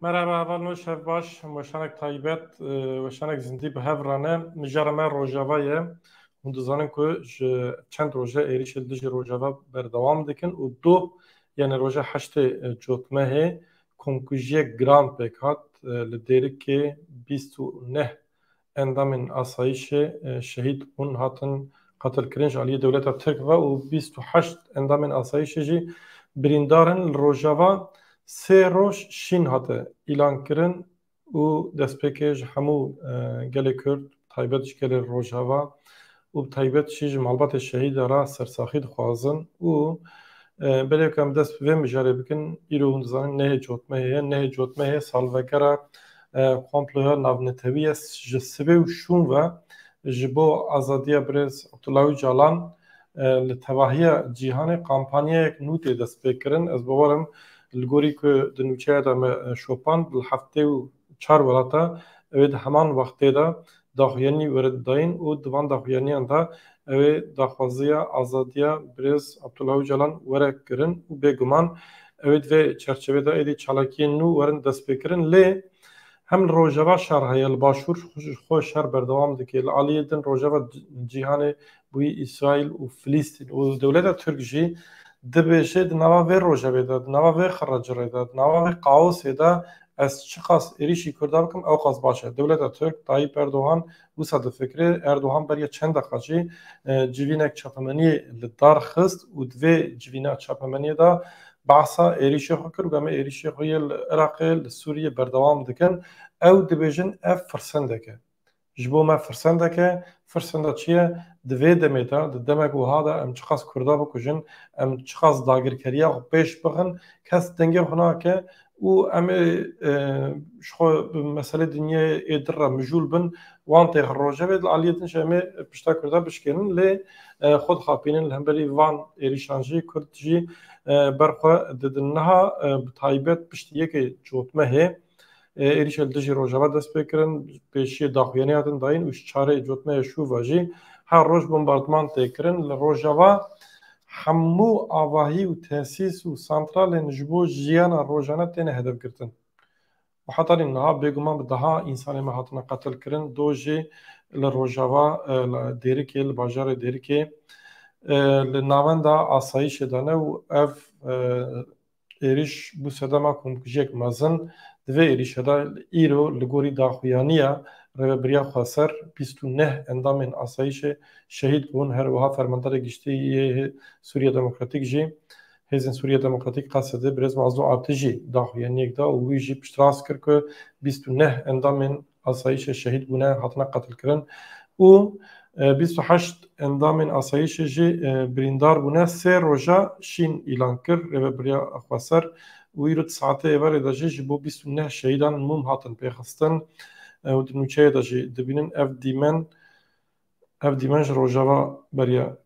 مرحبا اول نو شف باش وشانک تایبت وشانک زندی به هفرانه مجرمه روجاوایه و دزانم که چند روزه ایریش دژ روجاوا بردوام دکن و دو یعنی روزه هشت جوتمه کنکوژی گران بکات لدیری که 29 اندامین آسایش شهید اون هاتن قتل کرنج علی دولت ترک و 28 اندامین آسایش جی بریندارن روجاوا سه روز شین هاته اعلان کردن و دستپکش همو گله کرد تایبتش گله روجاوا و تایبتش مالبات شهید را سرساخید خوازن و بله کم دست به مجاره بکن ایرون زن نه جوتمه سالوگرا کامپله نابنتویه جسبه و شون و جبو آزادی برز عبدالله جالان لتواهی جهان کامپانیا یک نوتی دست بکرن از باورم الگوری که دنوچه دام شوپان بالهفته و 4 ولاتا اوید همان وقتی دا داخویانی ورد داین و دوان داخویانی اندا اوید داخوازی آزادی برز عبدالله جلان ورد کرن و بگمان اوید و چرچوه دا ایدی چالاکی نو ورن دست بکرن لی هم روجاوا شرحی الباشور خوش شر بردوام دکی العالی دن روجاوا جیهان بوی اسرائیل و فلسطین و دولت ترک جی دبیشه نوا و روجاوی داد نوا و خراجره داد نوا و قاوس دا از چقاس ایریشی کرده بکم او قاس باشه دولت ترک طایب اردوغان وسط فکری اردوغان برای چند دقیقه جوینک چاپمنی لدار خست و دوی جوینک چاپمنی دا بحثا ایریشی خو کرد و گام ایریشی خوی العراق سوریه بردوام دکن او دبیجن اف فرسنده که جبو ما فرسنده که فرسنده چیه دوی دمیتا دمک و هادا ام چخاص کرده بکجن ام چخاص داگرکریا خو پیش بخن کس دنگه خنا که و ام شخو مسئله دنیا ادر مجول بن وان تیخ روجه بید علیتن شمی پشتا کرده بشکنن لی خود خاپینن لهمبری وان ایریشانجی کردجی برخوا ددنها بتایبت پشتیه که جوتمه هی ایریش الدجی روجاوا دست بکرن پیشی داخویانی هاتن داین وش چاره جوتمه شو واجی هر روز بمباردمان تکرن لروجاوا همو آواهی و تأسیس و سانترال نجبو جیانا روجانه تینه هدف گرتن و حتی اینها بگمان بدها انسان ما هاتنا قتل کرن دوجی لروجاوا دیرکی لباجار دیرکی لناوندا آسایش دانه و اف ایریش بو سدما کنکوژیک مزن دوی ایریش دا ایرو لگوری داخویانیه رو بریا خسر 29 اندامین آسایش شهید بون هر وها فرماندار گشتی سوریه دموکراتیک جی هزین سوریه دموکراتیک قصده برز مازو آتجی داخویانیک دا و ویجی پشتراس کرد که 29 اندامین آسایش شهید بونه هاتنا قتل کرن و 28 اندامین آسایش جی بریندار بونه سه روژا شین اعلان کرد رو بریا خسر ویرد ساعته ایواری دا جی بو 29 شهیدان موم هاتن پیخستن و دنوچه دا جی دبینن اف دیمن روجاوا بریا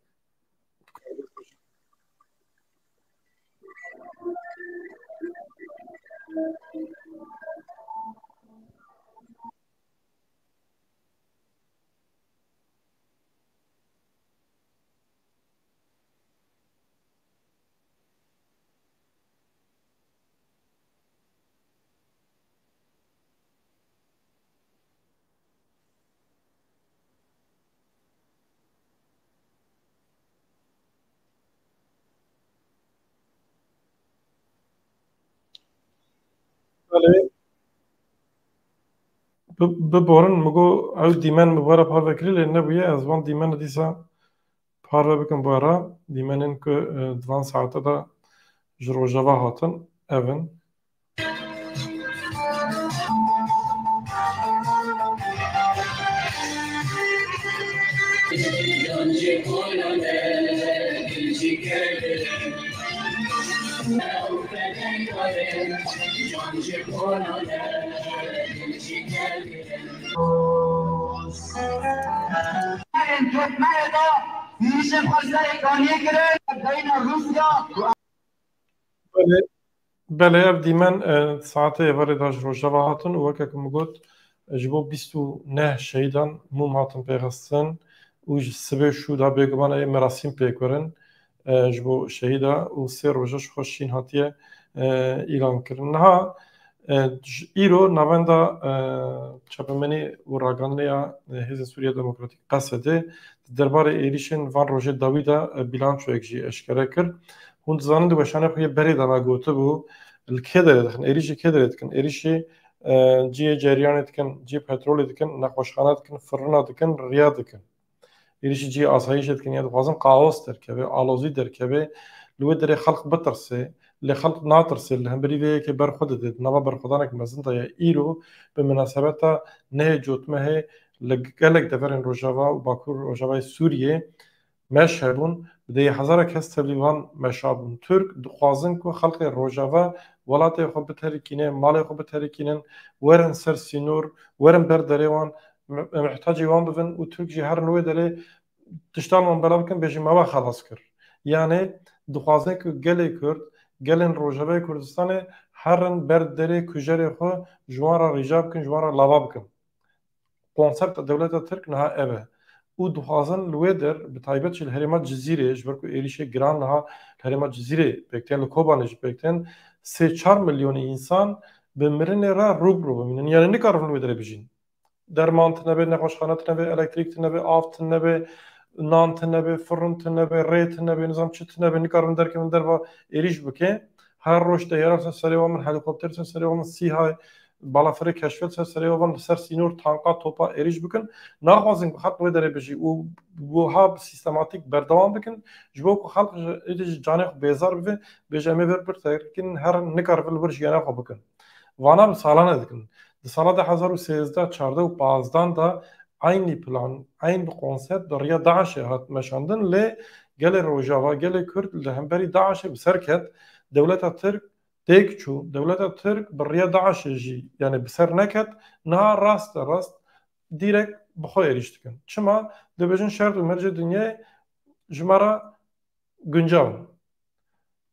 ببورن مگو او دیمن مبارا پار وکری لی نبویه از وان دیمن دیسا پار بکن بارا دیمنن که دوان ساعته دا جروجاوا هاتن اون بله اف دیمن ساعته ایواری دا جروجاوا هاتن و وکا کمگوت جبو 29 شهیدان موم هاتن پیغستن و سبه شو دا بگمان ای مراسم پیکورن جبو شهیدا و سه روزش خوشین هاتیه اعلان کردن ها îro navenda çapemeni û raganiya Hêzên Sûriya Demokratîk Qesedê di derbarê êrişên van rojê dawî de bilançoyek jî eşkere kir. Hûn dizanin di weşanê xwe yê berê de me gotibû li kê derê dikin, êrişî kê derê dikin, êrişî ciyê ceryanê dikin, ciyê petrolê dikin, nexweşxane dikin, firina dikin, riya dikin. Êrişî ciyê asayişê dikin, ya dixwazin qaos derkeve, alozî derkeve, li wê derê xelq bitirse, lê xelq natirse, li hemberî vê yekê berxwe dide, di nava berxwedanek mezin de ye îro bi münasebeta nehê cotmehê li gelek deverên Rojava û Bakur Rojavayê Sûriyê meş hebûn, bi dêyî hezara kes tevlî wan meşabûn. Türk dixwazin ku xelkê Rojava welatê xwe biterîkîne, malê xwe biterîkînin, werin ser sînor, werin ber derê wan, muhtacî wan bibin û Türk jî her li wê derê tiştan wan belav bikin bêjî me we xelas kir. Yani dixwaze ku gelê Kurd, gelên Rojavayê Kurdistanê herin ber derê kujerê xwe ji wan re rîca bikin, ji wan re lava bikin. Konsepta dewleta Tirk niha ev e. û dixwazin li wê der bi taybet jî li herêma Cizîrê ji ber ku êrişê giran niha li herêma Cizîrê pêktiyên li Kobanê jî pêktiyên 3-4 milyonî însan bi mirinê re rûbirû bimînin. Yani nikarin li wê derê bijîn. Derman tinebe, nexweşxane tinebe, elektrîk tinebe, av tinebe, nan tinebe, firin tinebe, rê tinebe, nizam çi tinebe, nikarin derkevin derva êriş bike. Her roj teyyaran ser serê wan min, helîkopter ser serê wan min, sîhay balafirê keşfet ser serê wan min, ser sînor, tanka, topa êriş bikin. Naxwazin ku xelq wê derê bijî û wiha sîstematîk berdewam bikin ji bo ku xelq ji canê xwe bêzar bibe, bêje em ê vir pirtekirinin her nikaribin li wir jiyana xwe bikin. Vana bi salan dikin. Di sala 2013-14 û 15 da aynı plan, aynı konsept di riya Daişê hat meşandin lê gelê Rojava, gelê Kurd li hemberî Daişê bi ser ket, dewleta Tirk têk çû, dewleta Tirk bi riya Daişê jî yani bi ser neket, niha rast direkt bi xwe êriş dikin. Çima dibêjin şert û mercê dinyayê ji me re guncav in.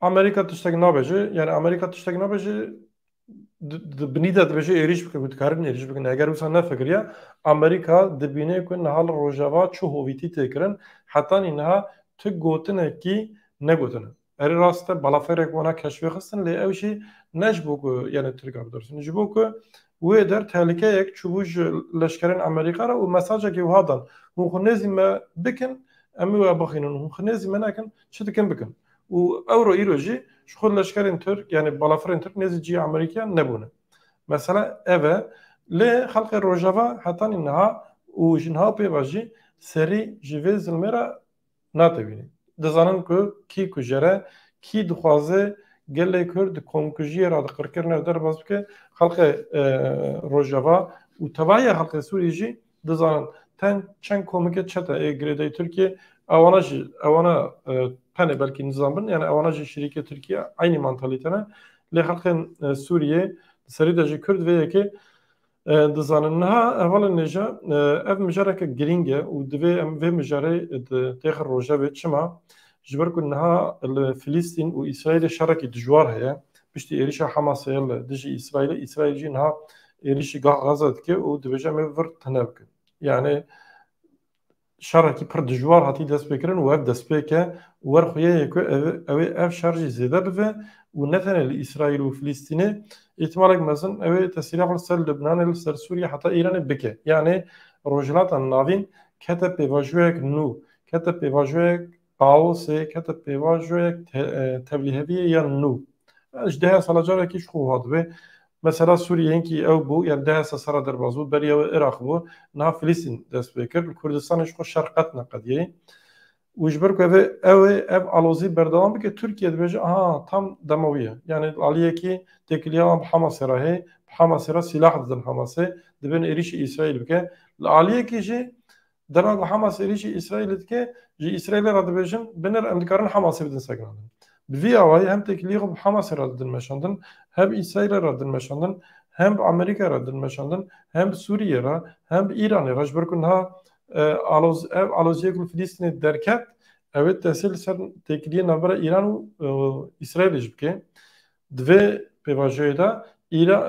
Amerîka tiştek nabêje, yani Amerîka tiştek nabêje binî de dibêje êriş bike ku dikarin êriş bikin. Eger wisa nefikiriya, Amerîka dibîne ku niha li Rojava çû hovîtî têkirin, hetanî niha tu gotinekî negotine. Erê rast e balafirek wana keşfê xistin lê ew jî ne ji bo ku yani Tirka bidorsin, ji bo ku wê der tehlikeyek çûbû ji leşkerên Amerîka re û mesajekê wiha dan. Hûn xwe nêzî me bikin, em ê we bixînin. Hûn xwe nêzî me nekin, çi dikin bikin. û ew ro îro jî ji xwe leşkerên Tirk yani balafirên Tirk nêzî ciyê Amerîkaya nebûne. Mesela ev e lê xelkê Rojava hetanî niha û ji niha pêva jî serî ji vê zilmê re natewîne. Dizanin ku kî kujere, kî dixwaze gelê Kurd di komkujiyê re di qirkirinê derbas bike, xelkê Rojava û tevahiya xelkê Sûriyê jî dizanin ten çend komike çete ê girêdayî Tirkiye ewana jî ewana tenê belkî nizam bin yani ewana jî şîrîkê Tirkiye aynî mantalîte ne lê xelkên Sûriyê serî de jî Kurd vê yekê dizanin niha evalên nêja ev mijareke girîng e û divê em vê mijarê têxi Rojavê çima ji ber ku niha li Filîstîn û İsraîlê şerekî dijwar heye piştî êrişa Hamasê li dijî İsraîlê, İsraîl jî niha êrişî Gaza dike û dibêje em ê vir tune bikin. Yani şerekî pir dijwar hatî destpêkirin û ev destpêk e û werxuyeyê ku ev şer jî zêde bibe û ne tenê li İsraîl û Filîstînê ihtimalek mezin ew ê tesîraf li ser Libnanê li ser Sûriye heta Îranê bike. Yani rojhilata navîn kete pêvajoyek nû, kete pêvajoyek qaosê, kete pêvajoyek tevlîheviyê ya nû. Ji deha sala carekî ji xwe wiha dibe. Mesela Sûriyeyekî ew bû yani deha sera derbas bû beriya we Iraq bû niha Filîstîn dest pê kir li Kurdistanê ji xwe şer qet neqediyê. û ji ber ku ev alozî berdewam bike Tirkiye dibêje aha tam dema wî ye. Yani aliyekî têkiliya wan bi Hamasê re heye, bi Hamasê re sîlah didin Hamasê, dibin êrişî İsraîl bike. Li aliyekî jî dema ku Hamas êrişî İsraîlê dike, ji İsraîlê re dibêjin binir em dikarin Hamasê bidin sekinandin. Bi vî awayî hem têkiliyê xwe bi Hamasê re didin meşandin, hem İsraîlê re didin meşandin, hem bi Amerîka re didin meşandin, hem bi Sûriye re, hem bi İranê re ji ber ku niha ev aloziyek li Filîstînê derket ew ê tesîr li ser têkiliyê navbera İran û İsraîlê jî bike. Di vê pêvajoyê de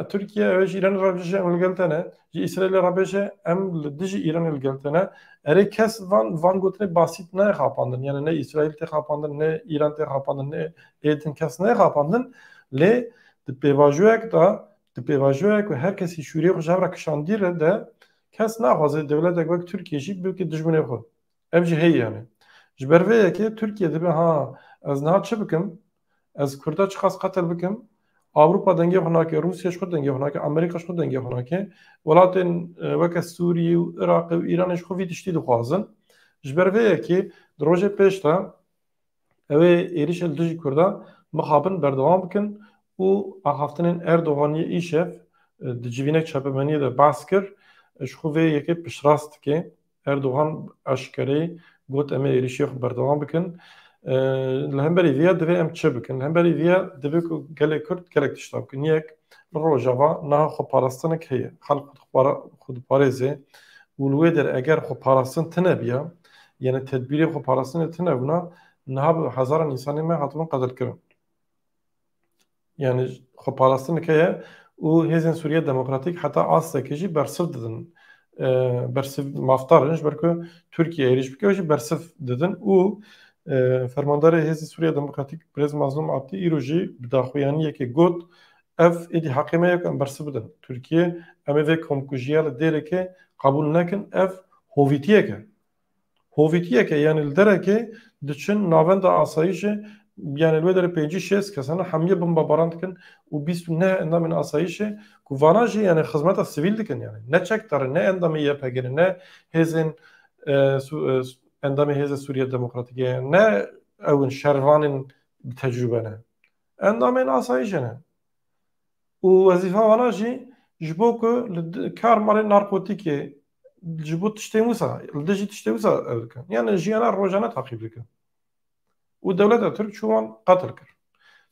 Tirkiye ew jî İranê re bêje em li gel te ne, jî İsraîlê re bêje em li dijî İranê li gel te ne. Erê kes van gotinê basît nexapandin yani ne İsraîl tê xapandin, ne İran tê xapandin, ne êdin kes nexapandin lê di pêvajoyek de Di pêvajoya ku her kesî şûriyê xwe jevra kişandî re de kes naxwaze dewletek wek Tirkiye jî bike dijminê xwe. Ev jî heye yani. Ji ber vê yekê Tirkiye dibe ha ez niha çi bikim? Ez Kurda çi qas qetel bikim? Avrupa dengê xwe nake, Rusya ji xwe dengê xwe nake, Amerîka ji xwe dengê xwe nake. Welatên weke Sûriyê û Iraqê û Îranê ji xwe vî tiştî dixwazin. Ji ber vê yekê di rojê pêş de ew ê êrişa li dijî Kurda mixabin berdewam bikin û axaftinên Erdoganiyê îşev di civînek çapemeniyê de behs kir ji xwe vê yekê piştrast dike. Erdogan eşkereyê got em ê êrişiyê xwe berdewam bikin. Li hemberî vê divê em çi bikin? Li hemberî vê divê ku gelê Kurd gelek tişta bikin. Yek li rojava niha xweparastinek heye. Xelk xwe diparêze û li wê derê eger xweparastin tune biya yani tedbîrê xweparastinê tune bûna niha bi hezaran însanên me hatibin qetilkirin. Yani xweparastineke ye û hêzên Sûriya Demokratîk heta astekê jî bersiv didin. Bersiv mafdarin ji ber ku Tirkiye êriş bike jî bersiv didin û fermandarê Hêzê Sûriya Demokratîk Birêz Mazlûm Abdî îro jî bi daxuyaniyekê got ev êdî heqê me ye ku em bersiv bidin. Tirkiye em ê vê komkujiya li dereke qebûl nekin ev hovîtiyek e. Hovîtiyek e yani li derekê diçin navenda asayişê yani li wê derê pêncî şêst kesan hemiyê bombebaran dikin û bîst û neh endamên asayişê ku vana jî yani xizmeta sivîl dikin yani. Ne çekdarin, ne endamê YPG'nin, ne hêzên endamê Hêzê Sûriya Demokratîkê yani ne ewin şervanên bi tecrübe ne. Endamên asayişê ne. û wezîfa wana jî ji bo ku li kar malê narkotîkê ji bo tiştên wisa li dijî tiştê wisa ew dikin. Yani jiyana rojane taqîb dikin. û dewleta Tirk çû wan qetil kir.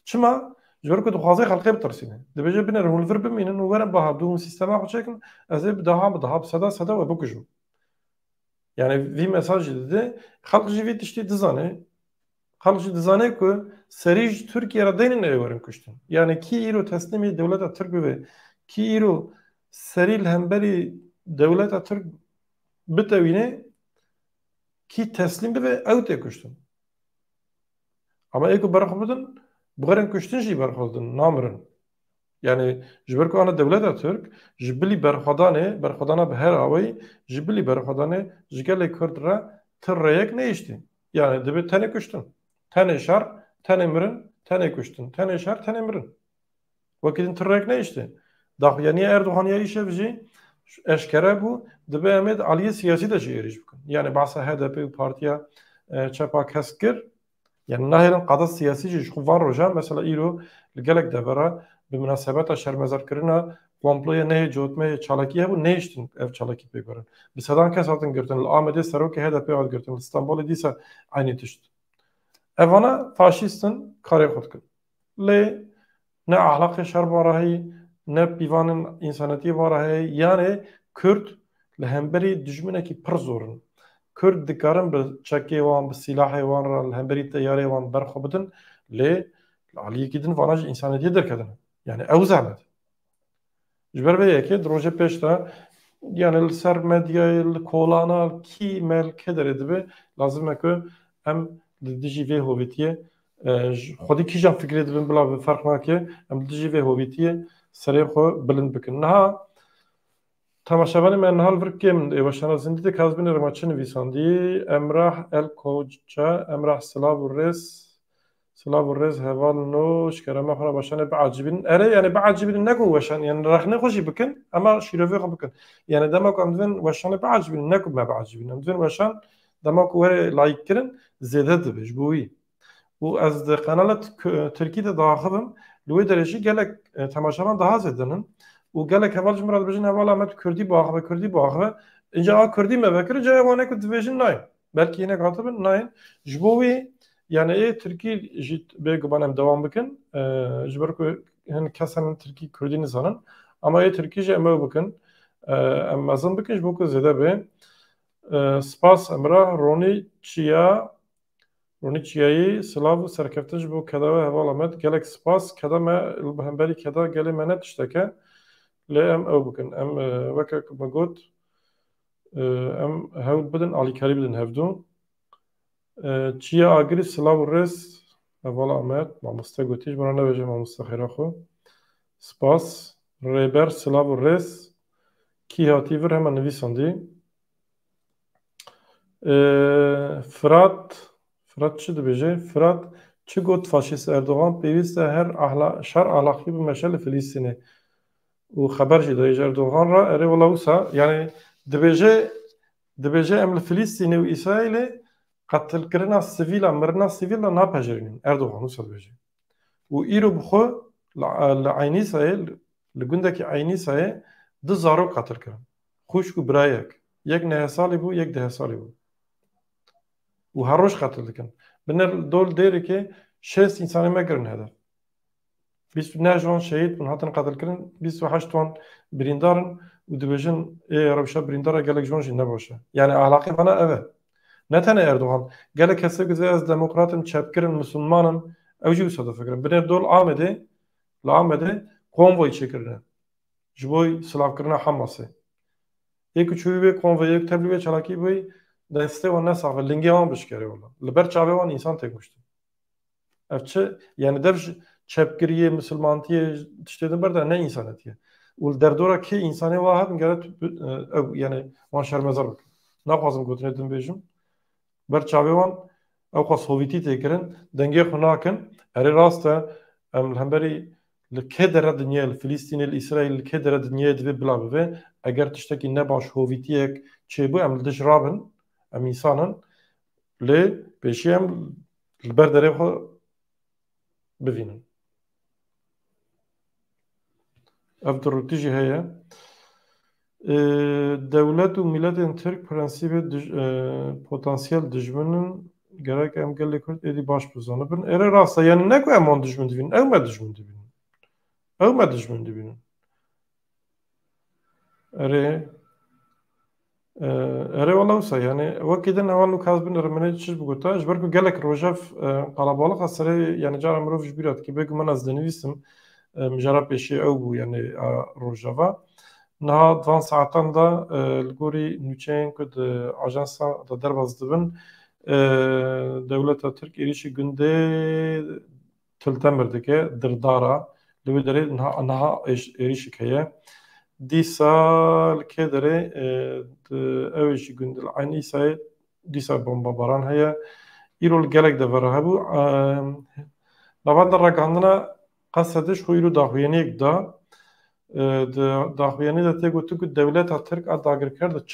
Çima? Ji ber ku dixwaze xelkê bitirsîne. Dibêje bine rûnivir bimînin û werin biha dû sîstema xwe çekin ez ê bi daha seda we bikujim. Yani vî mesajê dide xelk jî vê tiştê dizane xelk jî dizane ku serî ji Tirkiye re deynên ew werin kuştin. Yani kî îro teslîmê dewleta Tirk bibe kî îro serî li hemberî dewleta Tirk bitewîne kî teslîm bibe ew tê kuştin. Ama ê ku berxwe bidin bixwerin kuştin jî berxwe didin namirin. Yani ji ber ku ana dewleta Tirk ji bilî berxwedana bi her awayî ji bilî berxwedanê ji gelê Kurd re tir rêyek neîştî. Yani dibe tenê kuştin. Tenê şer, tenê mirin, tenê kuştin. Tenê şer, tenê mirin. Wekî din tir rêyek neîştî. Daxuyaniya Erdoganiya îşev jî eşkere bû dibe em ê aliyê siyasî de jî êrîş bikin. Yani behsa HDP û Partiya Çapa kes kir yani nahêlin qada siyasî jî ji xwe van rojan mesela îro li gelek devera bi münasebeta şermezarkirina komploya nehê cotmeyê çalakî hebû nehêştin ev çalakî pê gurin. Bi sedan kes hatin girtin. Li Amedê serokê HDP hat girtin. Li Stenbolê dîsa aynî tişt. Evana faşistin karê xwe dikin. Lê ne ahlakê şer bara heye ne pîvanên însanetiyê bara heye yani Kurd li hemberî dijminekî pir zorin. Kurd dikarin bi çekê wan bi silahê wan re li hemberî teyarê wan berxwe bidin lê li aliyekî din vana jî însanetiyê derkedin. Yani ew zehmet. Ji ber vê yekê di rojê pêş de yani li ser medyayê li kolana kî melkê derê dibe lazim e ku em li dijî vê hovîtiyê xwedî kîjan fikrê dibin bila bi ferq nake em li dijî vê hovîtiyê serê xwe bilind bikin. Niha temaşevanê me niha li vir kêm ê weşana zindî de Kazbînê Rima çi nivîsandî Emrah El Koçça Emrah Silav û rêz heval no ji kerema xwe re weşanê biacîbînin. Erê yani biacîbînin ne ku weşan yani rexnê xwe jî bikin ama şîrovê xwe bikin. Yani dema ku em divên weşanê biacîbînin ne ku me biacîbînin. Em divên weşan dema ku were layık kirin zêde dibe ji bo wî. û ez di qenala Tirkî de diaxivim li wê derê jî gelek temaşevan daha zêdinin û gelek heval ji min re dibêjin hevala me tu Kurdî biaxive înca a Kurdî me vekir ca wane ku dibêjin nayên. Belkî hinek hatibin nayên. Ji bo wê yani Tirkî jî bêguman em dewam bikin ji ber ku hin kesan Tirkî Kurdî nizanin ama Tirkî jî em ew bikin em mezin bikin ji bo ku zêde bê. Spas Emrah Ronî Çiyayî silav û serkeftin ji bo keda we hevala me gelek spas keda me li hemberî keda gelê me ne tişteke lê em ew bikin. Em weke ku me got em hewl bidin alîkarî bidin hevdû. Çiya agirî silav û rêz hevala me mamoste gotî ji min re nebêje mamoste xêra xwe. Spas Rêber silav û rêz kî hatî vir hemen nivîsandî. Fırat çi dibêje? Fırat çi got faşîst Erdogan pêwîst e her şer ahlakî bimeşe li Filîstînê. û xeber jî daye ji Erdogan re erê wela wisa yani dibêje em li Filîstînê û İsraîlê qetilkirina sivîlan, mirina sivîlan napejirînin. Erdogan wisa dibêje. û îro bi xwe li Eynîsayê li gundekî Eynîsayê du zarok qetil kirin. Xwişk û birayek. Yek nehe salî bû, yek dehe salî bû. û her roj qetil dikin. Binêr dol dêrekê şêst însanê me girin hedef. 29 wan şehîd bûn hatin qetilkirin, 28 wan birîndarin û dibêjin ê rewşa birîndara gelek ji wan jî ne baş e. Yani ahlaqê vana ev e. Ne tenê Erdogan, gelek kesek dizê ez demokratim, çepkirim, Müslümanim, ew jî wisa difikirin. Binêr dol li Amedê konvoy çêkirine ji bo silavkirina Hamasê. Yek çûyî wê konvoyê teblî wê çalakî bûyî destê wan nesaxve, lingê wan bişkere wala. Li ber çavê wan însan têk kuştin. Ev çi yani dev ji çepkiriyê, Müslümantiyê tiştê din ber de ne însanetiye. û li derdora kê însanê wa hebin gere ew yani wan şermezar bikin. Naxwazim gotinê din bêjim. Ber çavê wan ew xwe Sovyetî tê kirin, dengê xwe nakin. Erê rast e em li hemberî li kê dere dinyayê, li Filîstînê, li İsraîlê li kê dere dinyayê divê bila bibe. Eger tiştekî nebaş Hovîtiyek çêbû em li dij rabin, em însanin. Lê pêşî em li ber derê xwe bivînin. Ev dirûtî jî heye. Dewlet û miletên Tirk prensîbê potansiyel dijminin gerek em gelê Kurd êdî baş bizanibin. Erê rast e yani ne ku em wan dijmin dibînin, ew me dijmin dibînin. Ew me dijmin dibînin. Erê wela wisa yani wekî din heval û kes bin riminê çi bigota ji ber ku gelek rojev qelebalix a serê yani cara mirov ji bîra dike bêgû min ez dinivîsim mijara pêşî ew bû yani rojeva. Niha van saetan da li gorî nûçeyên ku di ajansa da derbas dibin dewleta Tirk êrişî gundê Tiltemir dike Dirdara li wê derê niha êrişîk heye. Dîsa li kê derê ew ê jî gundê li Eynîsayê dîsa bombabaran heye. Îro li gelek de vera hebû. Lavanda ragihandina qeseda ji xwe îro daxuyaniyek da. Daxuyanî de tê gotin ku dewleta Tirk a dagirker di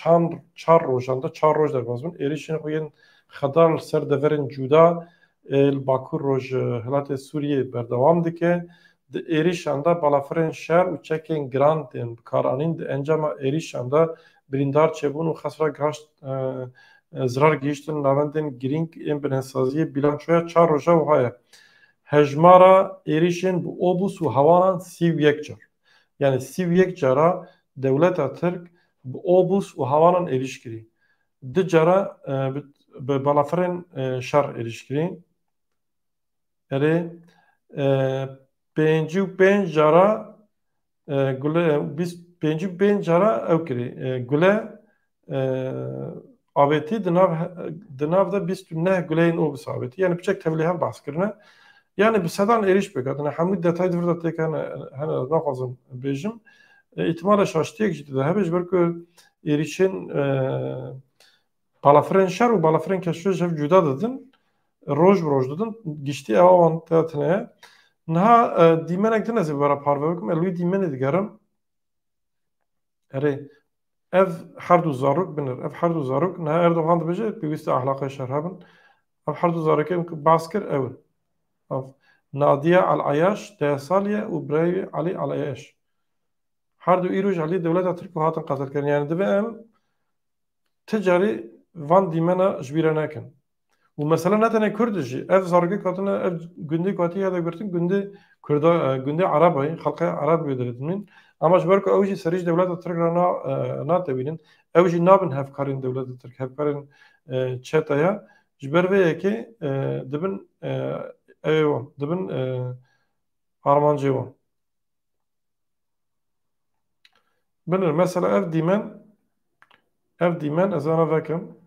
çar rojan de çar roj derbas bin. Êrişên xwe yên xedar li ser deverên cuda li Bakur roj hilatê Sûriyê berdewam dike. Di êrişan de balafirên şer û çekên giran tên bikaranîn di encama êrişan de birîndar çêbûn û xesra zirar gihîştin navendên girîng ên binêsaziyê bîlançoya çar roja wiha ye. Hejmara êrişên bi obûs û hewanan 31 car. Yani 31 cara dewleta Tirk bi obûs û hewanan êriş kirî. Di cara bi balafirên şer êriş kirî. Erê pêncî û pênc cara pêncî û pênc cara ew kirî. Gule avêtî di nav de 29 guleyên obûs avêtî. Yani biçek tevlî hev behs kirine. Yani bi sedan êriş bigatine. Hemû detay di vir de têk hene naxwazim bêjim. İhtimala şaştiyek jî de hebe ji ber ku êrişên balafirên şer û balafirên keşû ji hev cuda didin. Roj bi roj didin. Giştî ewa wan tune ye. Niha dîmenek din ez ê wera parve bikim. Li wî dîmenê digerim. Erê ev her du zarok binir. Ev her du zarok niha Erdogan dibêje pêwîst e ahlaqê şer hebin. Ev her du zarokê ku behs kir ew in. Nadia Al-Ayaş 10 saliye û birayê Alî Al-Ayaş. Her du îroj alî dewleta Tirk hatin qetilkirin. Yani divê em ti carî van dîmena ji bîra nekin. û mesela ne tenê Kurd jî ev zarokê hatine ev gundê hatiye de girtin gundê Arabayê xelka Arab wê derê ama ji ber ku ew jî serî ji dewleta Tirk re natewînin ew jî nabin hevkarên dewleta Tirk hevkarên çetaya ji ber vê yekê dibin evê wan dibin armancê wan. Binir mesela ev dîmen ez ana vekim.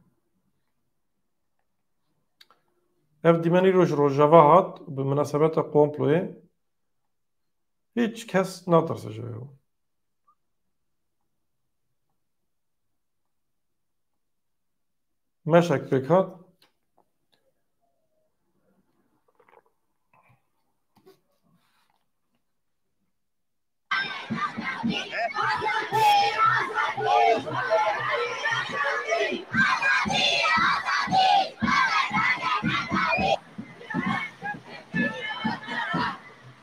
Ev dîmenî roj rojava hat bi münasebeta komployê hiç kes natirse ji ew. مشک بکات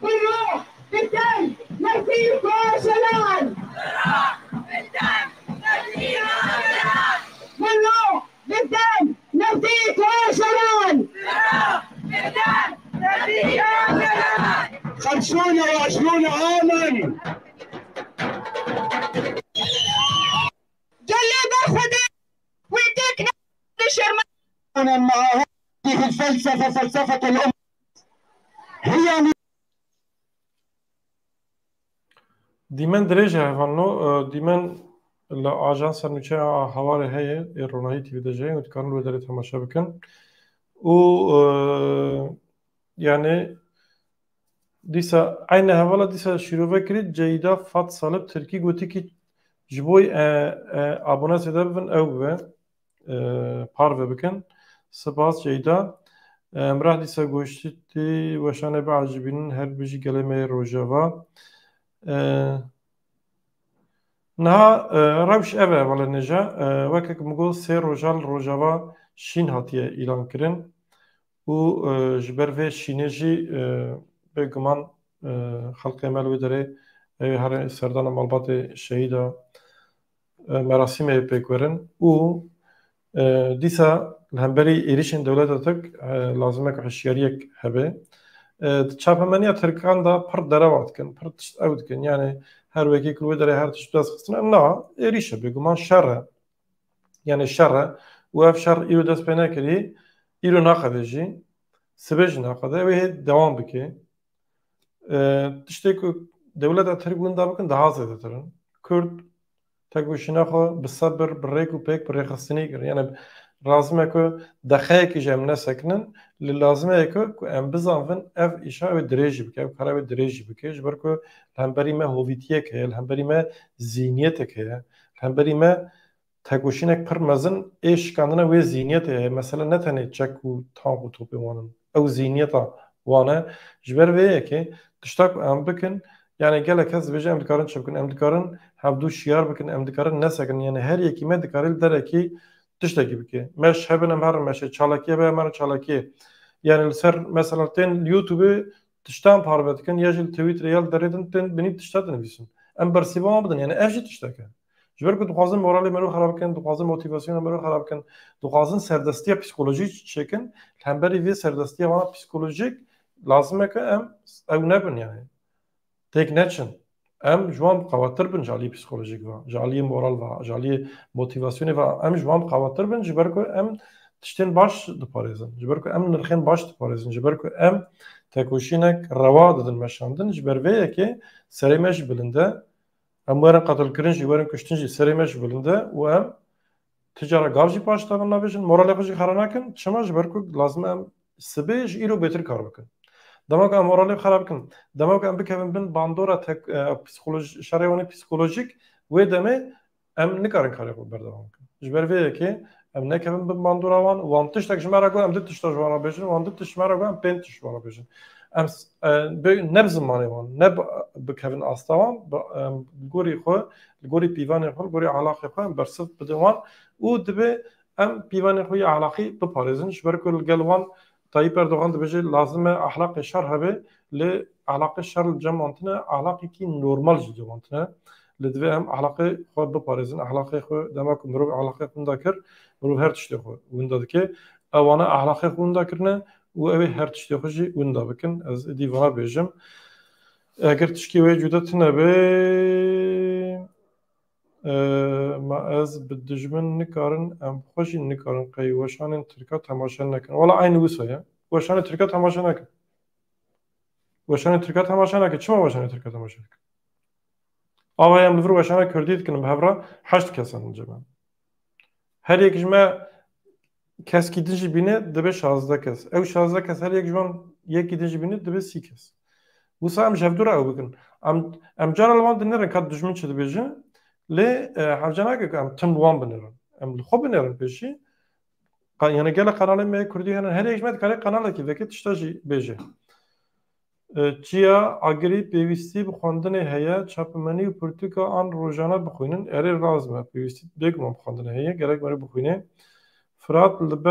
بالروح بالدم نفديك وشلال بالروح بالدم نفديك وشلال خمسون وعشرون عاما جلد الخدم ويديك نشر مع هذه الفلسفة فلسفة الأمة هي دیمن درێژە هەڤانۆ دیمن لە ئاژانسە نوچە هەوارە هەیە ئێڕۆنایی تیوی دەژەیە و دکارن وێ دەرێت تەماشا بکەن و یانێ دیسا عینە هەواڵە دیسا شیرۆڤە کرێت جەیدا فات ساڵب ترکی گوتێکی ji bo abonasê de bibin ew bibe parve bikin spas ceyda emrah dîsa goştî weşane biacibînin her bijî gelê me rojava niha rewş ev e velenêje wekek min got sê rojal rojava şîn hatiye îlan kirin û ji ber vê şînê jî bêguman xelkê me li wê derê her serdana malbatê şehîda merasîmê pêk werin û dîsa li hemberî êrişên dewleta Tirk lazimek hişyariyek hebe çapemeniya Tirkan da pir derewa dikin pir tişt ew dikin yani her wekî ku wê derê her tişt dest xistin na êrîş e bêguman şer e yani şer e û ev şer îro dest pê nekirî îro naxede jî sibê jî naxede ew ê dewam bike tiştê ku dewleta Tirk winda bikin daha zêdetir in Kurd تکوشینا خو به صبر بریک و پیک بری خستنی کرد یعنی لازمه که دخیه که جمع نسکنن لازمه که ام بزنن اف اشاره و دریجی بکه و کارا و دریجی بکه جبر که همبری ما هویتیه که همبری ما ذهنیت که همبری ما تکوشینا پر مزن ایش کندن و ذهنیت مثلا نه تنه چک و تانق و توپی وانن او ذهنیت وانه جبر ویه که تشتاق ام بکن yani gelek ez dibêje em dikarin çi bikin em dikarin hevdû şiyar bikin em dikarin nesekin yani her yekî me dikarî derekî tiştekî bike meş hebin em herin meşê çalakiye be em herin çalakiye yani li ser mesela tên YouTube'ê tiştan parve dikin ya jî li Twitterê ya li derê din tên binî tişta dinivîsin em bersîvan bidin yani ev jî tiştek e ji ber ku dixwazin moralê me rû xerab bikin dixwazin motivasyona me rû xerab bikin dixwazin serdestiya psikolojî çêkin li hemberî vê serdestiya wana psikolojîk lazim e ku em ew nebin yani tek neçin em ji wan qewatir bin jaliyê psikolojîk ve jaliyê moral ve jaliyê motivasyonê ve em ji wan qewatir bin ji ber ku em tiştên baş diparêzin ji ber ku em nirxên baş diparêzin ji ber ku em tekoşînek rewa didin meşandin ji ber vê yekê serê me jî bilind e em werin qetilkirin jî werin kuştin jî serê me jî bilind e û em ticara gav jî paş dabin nabêjin moralê xwe jî xera nakin çima ji ber ku lazim em sibê ji îro bêtir kar bikin demek em moralê xerab bikin demek em bikevin bin bandora şerê psikolojik wê demê em nikarin karê xwe berdewam bikin ji ber vê yekê em nekevin bin bandora wan wan tiştek ji me re got em di tişta ji wan re bêjin wan di tişt ji me re got em pênc tişt ji wan re bêjin em ne bi zimanê wan ne bikevin asta wan li gorî xwe li gorî pîvanê xwe li gorî alaqê xwe em bersiv bidin wan û dibe em pîvanê xwe yê alaqî biparêzin ji ber ku li gel wan Tayyip Erdoğan dibêje lazim e ahlaqê şer hebe lê ahlaqê şer li cem wantine ahlaqekî normal jî cewantine li divê em ahlaqê xwe biparêzin ahlaqê xwe dema ku mirov ahlaqê xwe winda kir mirov her tiştê xwe winda dike ew wane ahlaqê xwe winda kirine û ew ê her tiştê xwe jî winda bikin ez êdî vana bêjim eger tişkî wê cuda tune bê ma ez bi dijmin nikarin em xwe jî nikarin qey weşanên Tirka temaşa nekin wala aynı wisa ye weşanê Tirka temaşa nekin weşanê Tirka temaşa nekin çima weşanê Tirka temaşa nekin ava em li vir weşana Kurdî dikin bi hevra heşt kesan dice me her yek ji me keskî din jî bîne dibe 16 kes ew 16 kes her yek ji wan yekî din jî bîne dibe 3 kes wisa em ji hevdûra ew bikin em cara li wan dinêrin kat dijmin çi dibêje lê hevca nake ku em tim wan binêrin em li xwe binêrin pêşî yani gele kanalı me Kurdî henin her hikmet kare kanalekî veke tişta jî bêje. Çiya agirî pêwîstî bi xwendinê heye çapmenî û pirtûka an rojane bixwînin erê raz me pêwîstî bêguman bi xwendinê heye gerek werî bixwînê. Firat li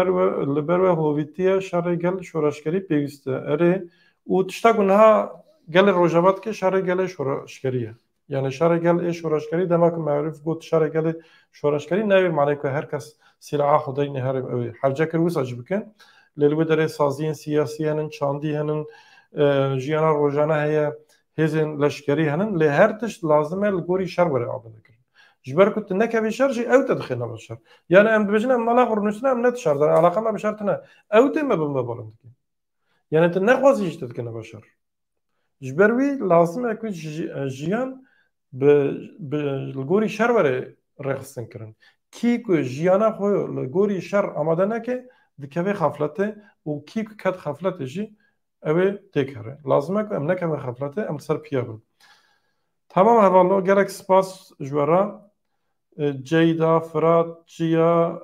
ber ve hovîtiya şerê gel şoreşkerî pêwîst e erê û tişta ku niha gelê rojava dike şerê gelê şoreşkerî ye. Yani şerê gel ê şoreşkerî demek ki mevrîf got şerê gelê şoreşkerî nevê manê ku her kes silâha xwe deyî herê ew ê. Hevcekir wisa jî bikin. Lê li wê derê saziyên siyasî henin, çandî henin, jiyana rojane heye, hêzên leşkerî henin, lê her tişt lazim e li gorî şer were avênekirin. Ji ber ku tu nekevî şer jî ew te dixêne şer. Yani em dibêjin em mala xwe rûnûsîne em ne dişer dan alaqa me bi şer tune. Ew tê me bi me barin dikin. Yani tu nexwazî jî te dikine şer. Ji ber wî lazim e ku jiyan li gorî şer were rêxistin kirin. Kî ku jiyana xwe li gorî şer amade neke dikeve xefletê û kî ku ket xefletê jî ew ê têkere. Lazim e ku em nekevin xefletê em ser piya bin. Tamam hevalo gelek spas ji we re Ceyda, Fırat, Çiya,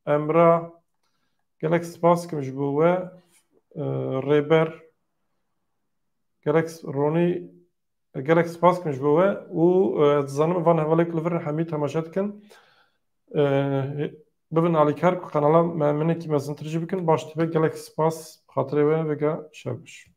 Emrah gelek spas kim ji bo we Rêber gelek Ronî gelek spas kim ji bo we û dizanim van hevalek li vir hemî temaşe dikin bibin alîkar ku kanala me minekî mezintir jî bikin baş dibe gelek spas xatirê we veke şev biş.